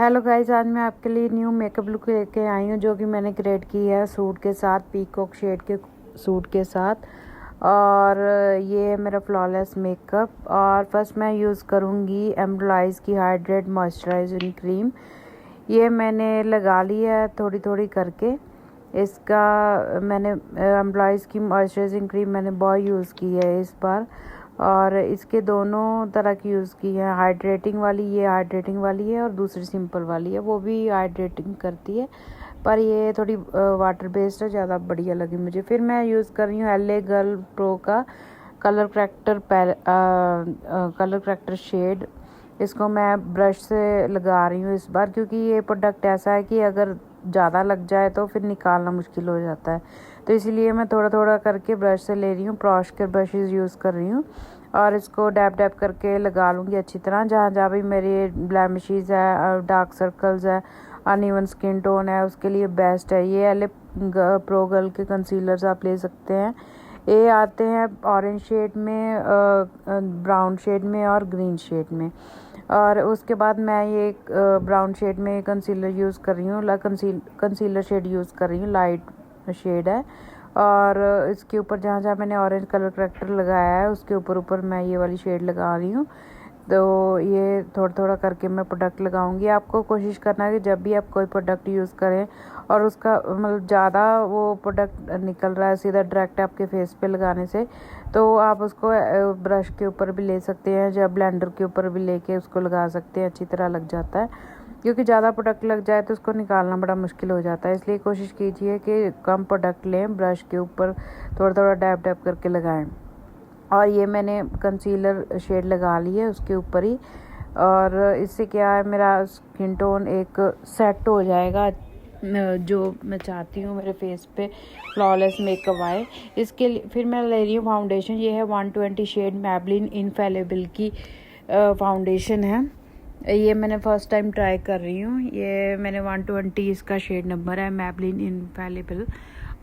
Hello guys, आज मैं आपके लिए न्यू मेकअप लुक लेके आई हूँ जो कि मैंने क्रिएट की है सूट के साथ, पीकॉक शेड के सूट के साथ। और ये है मेरा फ्लॉलेस मेकअप। और फर्स्ट मैं यूज़ करूँगी एम्ब्रॉइज की हाइड्रेट मॉइस्चराइजिंग क्रीम। ये मैंने लगा ली है थोड़ी थोड़ी करके। इसका मैंने एम्ब्रॉइज की मॉइस्चराइजिंग क्रीम मैंने बहुत यूज़ की है इस बार। और इसके दोनों तरह की यूज़ की है, हाइड्रेटिंग वाली, ये हाइड्रेटिंग वाली है और दूसरी सिंपल वाली है, वो भी हाइड्रेटिंग करती है, पर ये थोड़ी वाटर बेस्ड है, ज़्यादा बढ़िया लगी मुझे। फिर मैं यूज़ कर रही हूँ LA गर्ल प्रो का कलर करैक्टर शेड। इसको मैं ब्रश से लगा रही हूँ इस बार, क्योंकि ये प्रोडक्ट ऐसा है कि अगर ज़्यादा लग जाए तो फिर निकालना मुश्किल हो जाता है, तो इसीलिए मैं थोड़ा थोड़ा करके ब्रश से ले रही हूँ। प्रॉश के ब्रशेज़ यूज़ कर रही हूँ और इसको डैप डैप करके लगा लूँगी अच्छी तरह। जहाँ जहाँ भी मेरी ब्लैमिशेज़ है, डार्क सर्कल्स है, अनइवन स्किन टोन है, उसके लिए बेस्ट है ये LA प्रो गर्ल के कंसीलर्स आप ले सकते हैं। ये आते हैं ऑरेंज शेड में, ब्राउन शेड में और ग्रीन शेड में। और उसके बाद मैं ये ब्राउन शेड में कंसीलर यूज़ कर रही हूँ, कंसीलर शेड यूज़ कर रही हूँ, लाइट शेड है। और इसके ऊपर जहाँ जहाँ मैंने ऑरेंज कलर करैक्टर लगाया है उसके ऊपर मैं ये वाली शेड लगा रही हूँ। तो ये थोड़ा थोड़ा करके मैं प्रोडक्ट लगाऊंगी। आपको कोशिश करना है कि जब भी आप कोई प्रोडक्ट यूज़ करें और उसका मतलब ज़्यादा वो प्रोडक्ट निकल रहा है सीधा डायरेक्ट आपके फेस पे लगाने से, तो आप उसको ब्रश के ऊपर भी ले सकते हैं या ब्लेंडर के ऊपर भी लेके उसको लगा सकते हैं, अच्छी तरह लग जाता है। क्योंकि ज़्यादा प्रोडक्ट लग जाए तो उसको निकालना बड़ा मुश्किल हो जाता है, इसलिए कोशिश कीजिए कि कम प्रोडक्ट लें, ब्रश के ऊपर थोड़ा थोड़ा डैप डैप करके लगाएं। और ये मैंने कंसीलर शेड लगा ली है उसके ऊपर ही। और इससे क्या है, मेरा स्किन टोन एक सेट हो जाएगा, जो मैं चाहती हूँ मेरे फेस पे फ्लॉलेस मेकअप आए। इसके लिए फिर मैं ले रही हूँ फाउंडेशन। ये है 120 शेड मैबलिन इनफैलेबल की फाउंडेशन है। ये मैंने फ़र्स्ट टाइम ट्राई कर रही हूँ। ये मैंने 120 इसका शेड नंबर है, मैबलिन इनफैलेबल।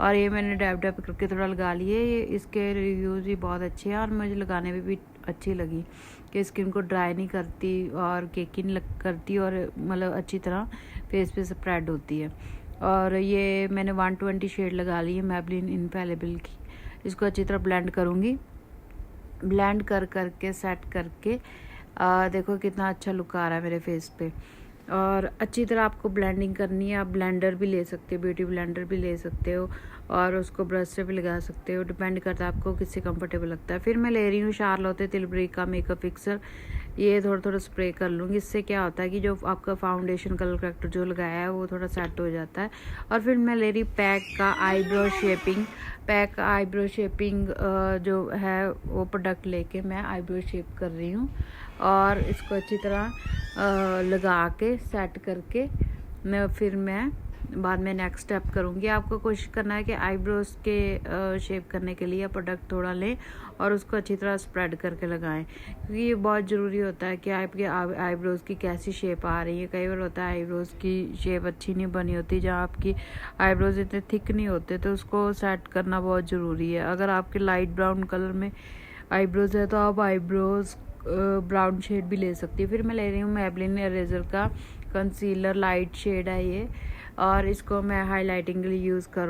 और ये मैंने डैब डैब करके थोड़ा लगा लिए। ये इसके रिव्यूज़ भी बहुत अच्छे हैं और मुझे लगाने में भी अच्छी लगी कि स्किन को ड्राई नहीं करती और केकिंग लग करती और मतलब अच्छी तरह फेस पे स्प्रेड होती है। और ये मैंने 120 शेड लगा ली है मैबलिन इनफैलेबल की। इसको अच्छी तरह ब्लेंड करूँगी, ब्लेंड कर करके सेट करके देखो कितना अच्छा लुक आ रहा है मेरे फेस पे। और अच्छी तरह आपको ब्लेंडिंग करनी है। आप ब्लेंडर भी ले सकते हो, ब्यूटी ब्लेंडर भी ले सकते हो और उसको ब्रश से भी लगा सकते हो, डिपेंड करता है आपको किससे कंफर्टेबल लगता है। फिर मैं ले रही हूँ शार्लोटे तिलबरी का मेकअप फिक्सर। ये थोड़ा थोड़ा स्प्रे कर लूँगी। इससे क्या होता है कि जो आपका फाउंडेशन कलर करैक्टर जो लगाया है वो थोड़ा सेट हो जाता है। और फिर मैं ले रही पैक का आईब्रो शेपिंग जो है वो प्रोडक्ट लेके मैं आईब्रो शेप कर रही हूँ। और इसको अच्छी तरह लगा के सेट करके मैं बाद में नेक्स्ट स्टेप करूँगी। आपको कोशिश करना है कि आईब्रोज के शेप करने के लिए प्रोडक्ट थोड़ा लें और उसको अच्छी तरह स्प्रेड करके लगाएं, क्योंकि ये बहुत ज़रूरी होता है कि आपके आईब्रोज़ की कैसी शेप आ रही है। कई बार होता है आईब्रोज़ की शेप अच्छी नहीं बनी होती, जहाँ आपकी आईब्रोज़ इतने थिक नहीं होते, तो उसको सेट करना बहुत ज़रूरी है। अगर आपके लाइट ब्राउन कलर में आईब्रोज़ है तो आप आईब्रोज़ ब्राउन शेड भी ले सकती है। फिर मैं ले रही हूँ मैबलिन इरेजर का कंसीलर, लाइट शेड है ये। और इसको मैं हाइलाइटिंग के लिए यूज़ कर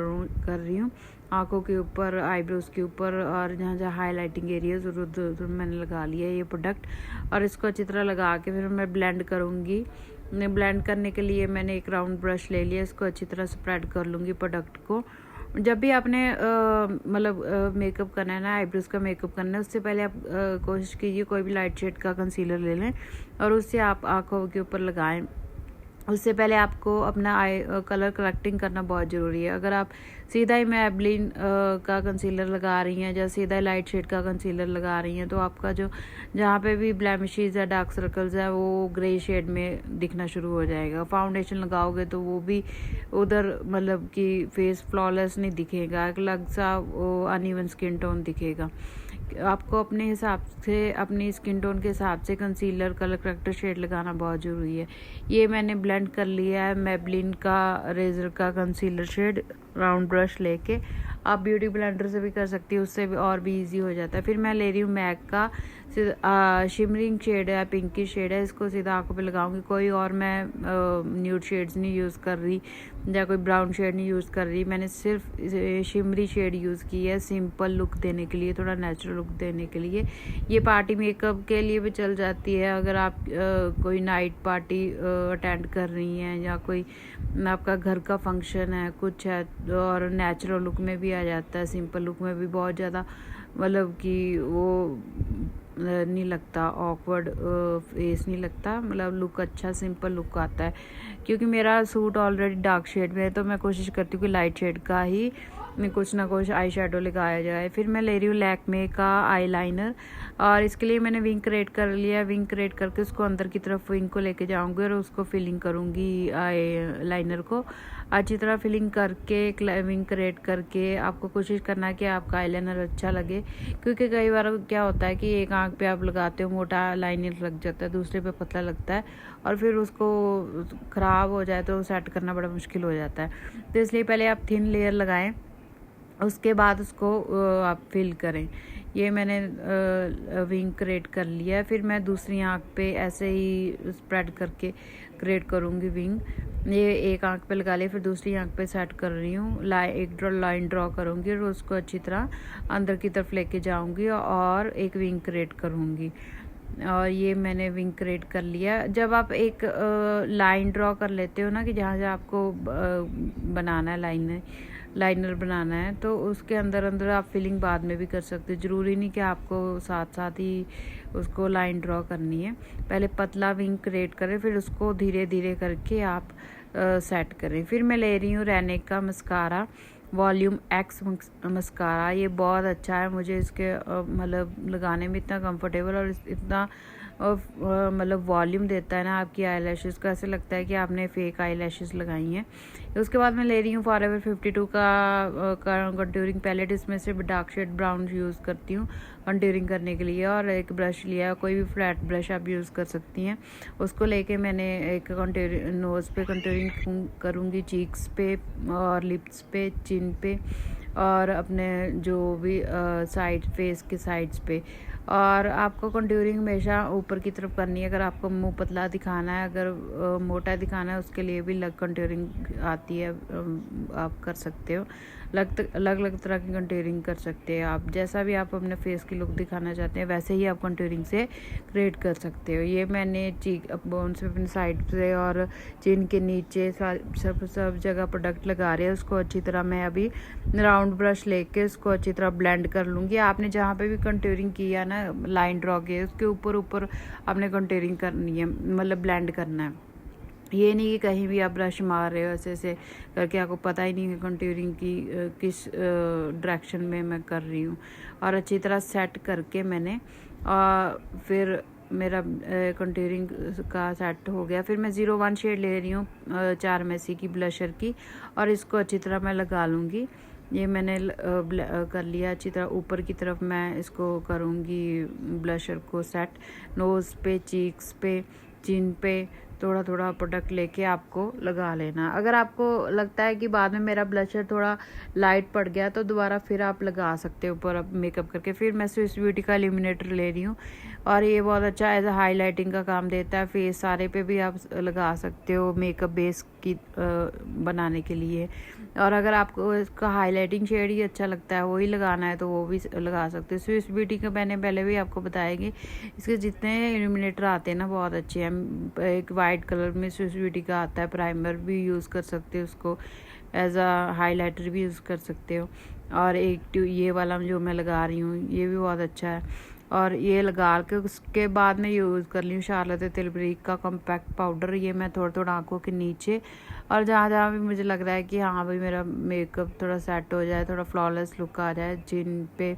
रही हूँ आँखों के ऊपर, आईब्रोज़ के ऊपर, और जहाँ जहाँ हाइलाइटिंग एरिया ज़रूर मैंने लगा लिया है ये प्रोडक्ट। और इसको अच्छी तरह लगा के फिर मैं ब्लेंड करूँगी। ब्लेंड करने के लिए मैंने एक राउंड ब्रश ले लिया, इसको अच्छी तरह स्प्रेड कर लूँगी प्रोडक्ट को। जब भी आपने मतलब मेकअप करना है ना, आईब्रोज का मेकअप करना है, उससे पहले आप कोशिश कीजिए कोई भी लाइट शेड का कंसीलर ले लें और उससे आप आँखों के ऊपर लगाएं। उससे पहले आपको अपना आई कलर करेक्टिंग करना बहुत ज़रूरी है। अगर आप सीधा ही मैबलिन का कंसीलर लगा रही हैं या सीधा ही लाइट शेड का कंसीलर लगा रही हैं, तो आपका जो जहाँ पे भी ब्लैमिशेस है, डार्क सर्कल्स है, वो ग्रे शेड में दिखना शुरू हो जाएगा। फाउंडेशन लगाओगे तो वो भी उधर मतलब कि फेस फ्लॉलेस नहीं दिखेगा, एक अलग सा वो अनइवन स्किन टोन दिखेगा। आपको अपने हिसाब से, अपनी स्किन टोन के हिसाब से कंसीलर कलर करैक्टर शेड लगाना बहुत ज़रूरी है। ये मैंने ब्लेंड कर लिया है मैबलिन का रेजर का कंसीलर शेड राउंड ब्रश लेके। आप ब्यूटी ब्लेंडर से भी कर सकती हो, उससे भी और भी इजी हो जाता है। फिर मैं ले रही हूँ मैक का शिमरिंग शेड है, पिंकी शेड है, इसको सीधा आंखों पे लगाऊंगी। कोई और मैं न्यूड शेड्स नहीं यूज़ कर रही या कोई ब्राउन शेड नहीं यूज़ कर रही। मैंने सिर्फ शिमरी शेड यूज़ की है सिंपल लुक देने के लिए, थोड़ा नेचुरल लुक देने के लिए। ये पार्टी मेकअप के लिए भी चल जाती है। अगर आप कोई नाइट पार्टी अटेंड कर रही हैं या कोई आपका घर का फंक्शन है कुछ है, और नेचुरल लुक में भी आ जाता है, सिंपल लुक में भी बहुत ज़्यादा मतलब कि वो नहीं लगता, ऑकवर्ड फेस नहीं लगता, मतलब लुक अच्छा सिंपल लुक आता है। क्योंकि मेरा सूट ऑलरेडी डार्क शेड में है तो मैं कोशिश करती हूँ कि लाइट शेड का ही में कुछ ना कुछ आई शेडो लगाया जाए। फिर मैं ले रही हूँ लैक्मे का आई लाइनर, और इसके लिए मैंने विंग क्रिएट कर लिया। विंग क्रिएट करके उसको अंदर की तरफ विंग को लेके जाऊँगी और उसको फिलिंग करूँगी आई लाइनर को अच्छी तरह फिलिंग करके। एक विंग क्रिएट करके आपको कोशिश करना है कि आपका आईलाइनर अच्छा लगे, क्योंकि कई बार क्या होता है कि एक आंख पे आप लगाते हो मोटा लाइनर लग जाता है, दूसरे पे पतला लगता है, और फिर उसको ख़राब हो जाए तो सेट करना बड़ा मुश्किल हो जाता है। तो इसलिए पहले आप थिन लेयर लगाएं, उसके बाद उसको आप फिल करें। ये मैंने विंग क्रिएट कर लिया है। फिर मैं दूसरी आंख पे ऐसे ही स्प्रेड करके क्रिएट करूँगी विंग। ये एक आंख पे लगा लिया, फिर दूसरी आंख पे सेट कर रही हूँ। एक लाइन ड्रॉ करूँगी और उसको अच्छी तरह अंदर की तरफ लेके जाऊँगी और एक विंग क्रिएट करूँगी। और ये मैंने विंग क्रिएट कर लिया। जब आप एक लाइन ड्रॉ कर लेते हो ना कि जहाँ जहाँ आपको बनाना है लाइनर बनाना है, तो उसके अंदर अंदर आप फिलिंग बाद में भी कर सकते हो। ज़रूरी नहीं कि आपको साथ साथ ही उसको लाइन ड्रॉ करनी है। पहले पतला विंग क्रिएट करें, फिर उसको धीरे धीरे करके आप सेट करें। फिर मैं ले रही हूँ रेनेक का मस्कारा, वॉल्यूम एक्स मस्कारा। ये बहुत अच्छा है, मुझे इसके मतलब लगाने में इतना कंफर्टेबल और इतना मतलब वॉल्यूम देता है ना आपकी आई लैशेज़ को, ऐसे लगता है कि आपने फेक आई लैशेज़ लगाई हैं। उसके बाद मैं ले रही हूँ फॉरएवर 52 का कंटूरिंग पैलेट। इसमें से डार्क शेड ब्राउन यूज़ करती हूँ कंटूरिंग करने के लिए, और एक ब्रश लिया, कोई भी फ्लैट ब्रश आप यूज़ कर सकती हैं। उसको लेके मैंने एक नोज़ पे कंटूरिंग करूँगी, चीक्स पे और लिप्स पे, चिन पे, और अपने जो भी साइड फेस के साइड्स पे। और आपको कंटूरिंग हमेशा ऊपर की तरफ करनी है। अगर आपको मुंह पतला दिखाना है, अगर मोटा दिखाना है, उसके लिए भी अलग कंटूरिंग आती है, आप कर सकते हो। अलग अलग तरह की कंटूरिंग कर सकते हैं आप। जैसा भी आप अपने फेस की लुक दिखाना चाहते हैं वैसे ही आप कंटूरिंग से क्रिएट कर सकते हो। ये मैंने चीक बोन से अपने साइड से और चिन के नीचे सब जगह प्रोडक्ट लगा रहे हैं। उसको अच्छी तरह मैं अभी राउंड ब्रश लेके उसको अच्छी तरह ब्लेंड कर लूँगी। आपने जहाँ पे भी कंटूरिंग किया ना, लाइन ड्रॉ किया, उसके ऊपर ऊपर आपने कंटूरिंग करनी है, मतलब ब्लेंड करना है। ये नहीं कि कहीं भी आप ब्रश मार रहे हो ऐसे ऐसे करके आपको पता ही नहीं है कंटूरिंग की किस डायरेक्शन में मैं कर रही हूँ। और अच्छी तरह सेट करके मैंने फिर मेरा कंटूरिंग का सेट हो गया। फिर मैं 01 शेड ले रही हूँ 4 मेसी की ब्लशर की, और इसको अच्छी तरह मैं लगा लूँगी। ये मैंने कर लिया अच्छी तरह। ऊपर की तरफ मैं इसको करूँगी ब्लशर को सेट, नोज़ पे, चीक्स पे, चिन पे थोड़ा थोड़ा प्रोडक्ट लेके आपको लगा लेना। अगर आपको लगता है कि बाद में मेरा ब्लशर थोड़ा लाइट पड़ गया तो दोबारा फिर आप लगा सकते हो ऊपर मेकअप करके। फिर मैं स्विस ब्यूटी का इल्यूमिनेटर ले रही हूँ, और ये बहुत अच्छा एज अ हाईलाइटिंग का काम देता है। फेस सारे पे भी आप लगा सकते हो मेकअप बेस की बनाने के लिए। और अगर आपको इसका हाईलाइटिंग शेड ही अच्छा लगता है, वही लगाना है, तो वो भी लगा सकते हो। स्विस ब्यूटी का मैंने पहले भी आपको बताएंगे, इसके जितने इल्यूमिनेटर आते हैं ना बहुत अच्छे हैं। एक वाइट कलर में स्विस ब्यूटी का आता है, प्राइमर भी यूज़ कर सकते हो, उसको एज अ हाईलाइटर भी यूज़ कर सकते हो। और एक ये वाला जो मैं लगा रही हूँ ये भी बहुत अच्छा है। और ये लगा के उसके बाद मैं यूज़ कर ली हूँ शार्लोट तिलबरी का कॉम्पैक्ट पाउडर। ये मैं थोड़ा थोड़ा आँखों के नीचे और जहाँ जहाँ भी मुझे लग रहा है कि हाँ भाई मेरा मेकअप थोड़ा सेट हो जाए, थोड़ा फ्लॉलेस लुक आ जाए, चिन पे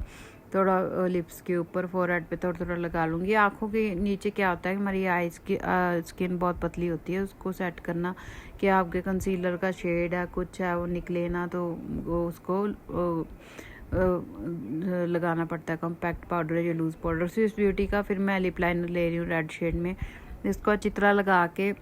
थोड़ा, लिप्स के ऊपर, फोरहेड पे थोड़ा थोड़ा लगा लूँगी। आँखों के नीचे क्या होता है कि हमारी आईज की स्किन बहुत पतली होती है, उसको सेट करना कि आपके कंसीलर का शेड है कुछ है वो निकले ना, तो वो उसको लगाना पड़ता है कॉम्पैक्ट पाउडर या लूज़ पाउडर। स्विस ब्यूटी का फिर मैं लिप लाइनर ले रही हूँ रेड शेड में। इसको अच्छी तरह लगा के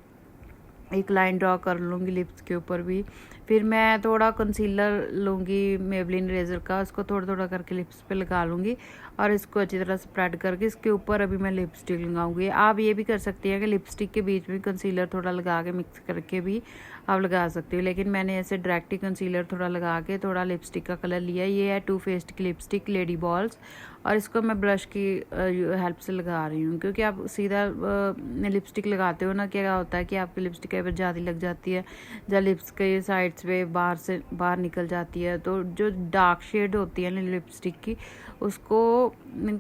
एक लाइन ड्रॉ कर लूँगी लिप्स के ऊपर भी। फिर मैं थोड़ा कंसीलर लूँगी मेबलिन रेज़र का, उसको थोड़ा थोड़ा करके लिप्स पे लगा लूँगी और इसको अच्छी तरह स्प्रेड करके इसके ऊपर अभी मैं लिपस्टिक लगाऊंगी। आप ये भी कर सकती हैं कि लिपस्टिक के बीच में कंसीलर थोड़ा लगा के मिक्स करके भी आप लगा सकते हो, लेकिन मैंने ऐसे डायरेक्ट ही कंसीलर थोड़ा लगा के थोड़ा लिपस्टिक का कलर लिया। ये है टू फेस्ड की लिपस्टिक लेडी बॉल्स, और इसको मैं ब्रश की हेल्प से लगा रही हूँ, क्योंकि आप सीधा लिपस्टिक लगाते हो ना, क्या होता है कि आपकी लिपस्टिक कई बार ज़्यादा लग जाती है, जब लिप्स के साइड्स पे बाहर निकल जाती है, तो जो डार्क शेड होती है ना लिपस्टिक की, उसको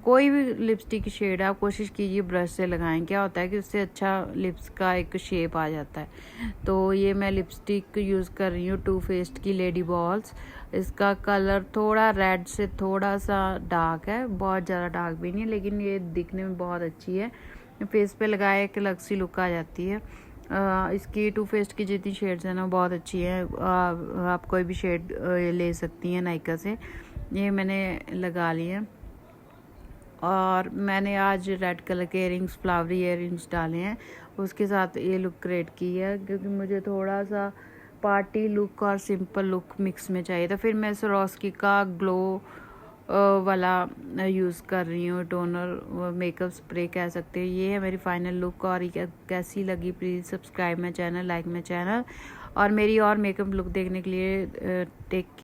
कोई भी लिपस्टिक की शेड आप कोशिश कीजिए ब्रश से लगाएं। क्या होता है कि उससे अच्छा लिप्स का एक शेप आ जाता है। तो ये मैं लिपस्टिक यूज़ कर रही हूँ टू फेस्ड की लेडी बॉल्स। इसका कलर थोड़ा रेड से थोड़ा सा डार्क है, बहुत ज़्यादा डार्क भी नहीं है, लेकिन ये दिखने में बहुत अच्छी है। फेस पे लगाए एक अलग सी लुक आ जाती है। इसकी टू फेस्ड की जितनी शेड्स हैं ना बहुत अच्छी है। आप कोई भी शेड ले सकती हैं नायका से। ये मैंने लगा ली है, और मैंने आज रेड कलर के इयरिंग्स, फ्लावरी इयरिंग्स डाले हैं, उसके साथ ये लुक क्रिएट की है, क्योंकि मुझे थोड़ा सा पार्टी लुक और सिंपल लुक मिक्स में चाहिए था। फिर मैं स्वरोस्की का ग्लो वाला यूज़ कर रही हूँ, टोनर मेकअप स्प्रे कह सकते हैं। ये है मेरी फाइनल लुक, और ये कैसी लगी please subscribe my channel, like my channel, और मेरी और मेकअप लुक देखने के लिए टेक